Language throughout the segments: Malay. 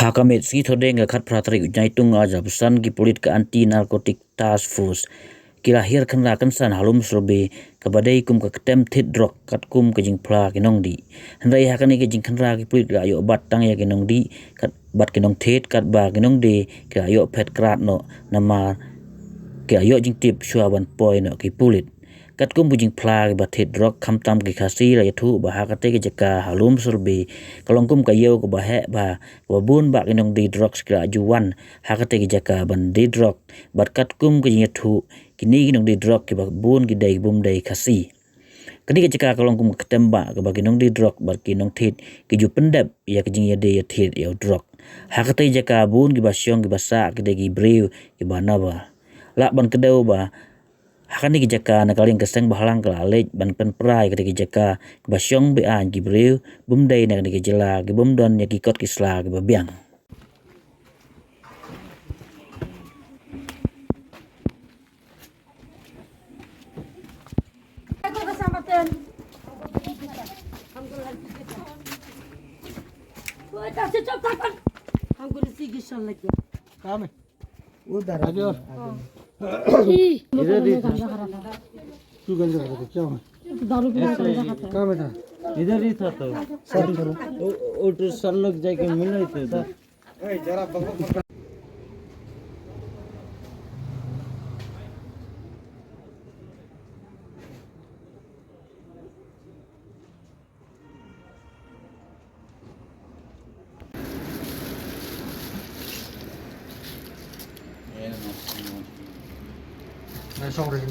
Hakamet si thodeng ga khat pratari ujai tung aja pesan ki polit ke anti narcotic task force kilahir khan ra kan san halum srobe kabadai kum ka ketem thit drok kat kum ke jing Phla ke nongdi handai hakani ke jing khan ra ki polit ga yo bat tang ya ke nongdi kat bat ke Nongthied kat ba ke nongde ke ayo phet krat no nama ke ayo jing tip shua ban poi no ki polit kat kum bujing Phla ke bathit Drok kham tam ke khasi la yathu ba hakate ke jaka halum surbe kalong kum kayo ko ba he ba bun ba kinong di Drok skra juwan hakate ke jaka ban di Drok bat kat kum ke yathu kini kinong di Drok ke ba bun ki dai bum dai khasi kani ke jaka kalong kum ketemba ke ba kinong di Drok bat kinong thit ke ju pendap ya ke jing ya de ya thit ya Drok hakate jaka bun ki ba syong ki ba sa ke de ki breu ki ba na ba la ban kedau ba hakani ki jaka nakaling keseng bahalang kelalej ban pen prai ke jaka basyong be an ki breu bum dai na ke jela ke bum don ya ki kot ki sla ke babiang Kami. Udah aja. इधर ही था तू गंजा करके क्या है दारू पी रहा कहाँ में था इधर ही था तो सर करो वो तो सर लोग जाके मिले थे तो जरा मैं सो रही हूँ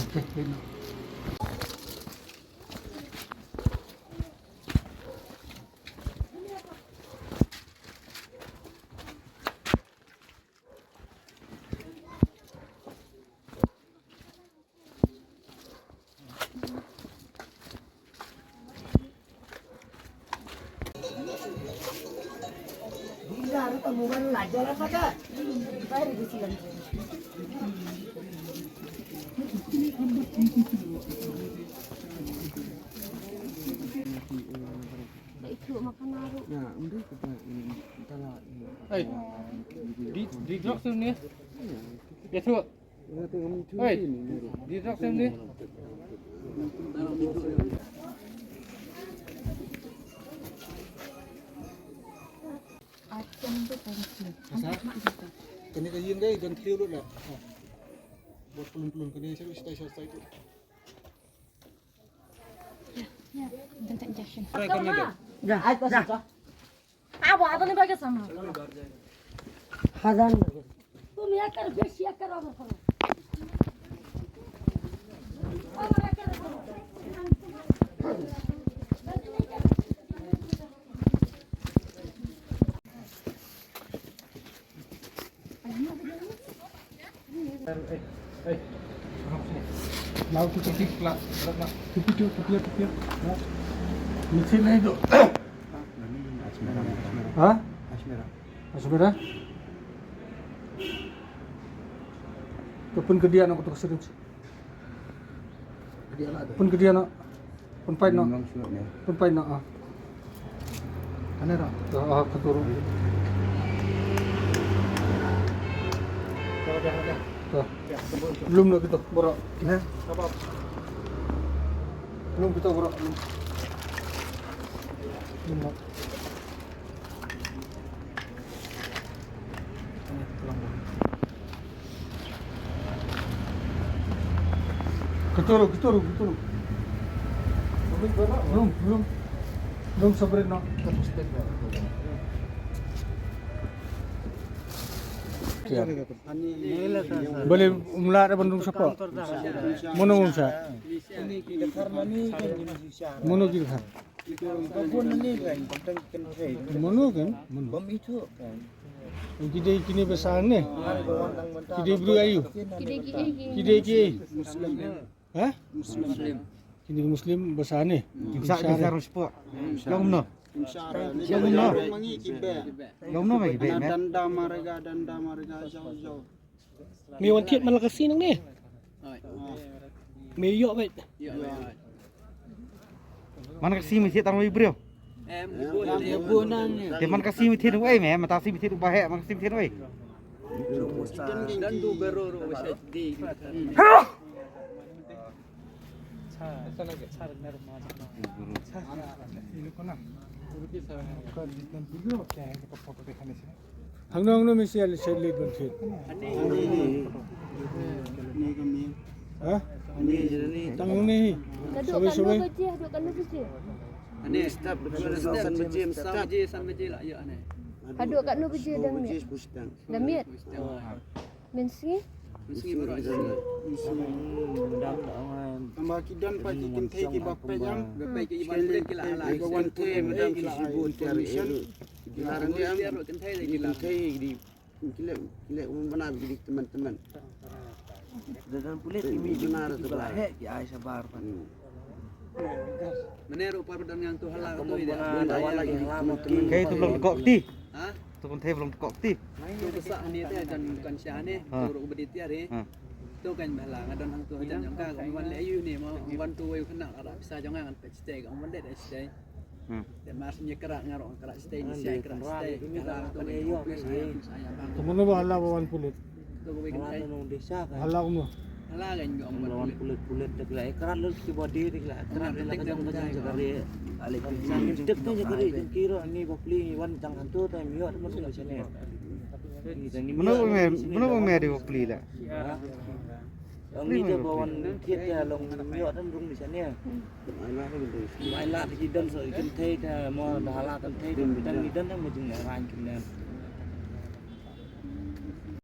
मोबाइल लाजा रहा था बाहर किसी लगे itu makan naru. Nah, udah kita entahlah. Di Drok sini. Ya tu. Hei, di Drok sini. Acem tu pensi. kini kajian deh dan clear dulu lah buat pelun-pelun kini saya stay itu Ya, dan tak injection. dah dah Abu ada ni bagi sama. hadan Tu ni akar besi akar apa kau? mau tu cekik Phla tepi mesin itu hah asmera pun kedian aku tu serius pun kedian pun pain ah kanera ah keturun belum nak kita borak nah apa belum kita borak belum nak keturu belum sabarin nak boleh umlar bandung siapa mono unsa mono kan mono kan kidai kini besar ni kidai bru ayu kidai hah kini muslim besar ni besar siapa yang mana yang mana danda marga jauh Mi wantiet malakasi nang ni. Mi yok bet. Mana kasi masih tarung brio? em buồn nang Thì mình kasih mi thiên ấy mẹ, mà ta xin mi thiên ba hệ, mình kasih mi thiên ấy. dan tu baru wasa di Thằng nong nó mới xe lên bên thuyền. Hả? Thằng nong này. Duduk kat luar bejih, duduk kat luar bejih. ane stop san beji lah ya ane Duduk kat luar bejih dah miat. Dah miat. Mensi. mesti baru aja Tambah kidan pak kikim thai ki bapai jam bapak ke iban boleh kila ala ai kawan thai madam ki sibut permission dilarang dia biar kan thai lagi lah thai di kile benar di teman-teman Dan kulit ini benar tu belah ki ai sabar pan. meneru pardan yang tu halal tu ida awal lagi teman-teman Cái tu belum kok ti. ha Tu kon thai belum kok ti. tu besar ni teh dan bukan syane tu bedi tiar ni tu kan balang adon hang tu ajan yang ka wan le ayu ni mau wan tu wayu kena ara bisa jangan kan stay ka wan det stay dan masnya kerak ngarok kerak stay ni saya kerak stay kalau tu ayu saya bang Temen lu halau bawan kulit. tu bikin saya Nong desa kan. Halau mu. halah kan yo Lawan kulit tak lah. Keran lu ki body tak lah. Keran lah kacang sekali. Alik pisan ni dek tu je kiri kira ni bapli wan jang hantu tai miot masuk di sini. Mana me dia beli lah. Ông đi cho bọn thiết là lồng nhựa thân rung di sana. Mai lah di dan so ikan thai ta mo dah lah kan thai dan dan ni dan yang macam ni rain kena.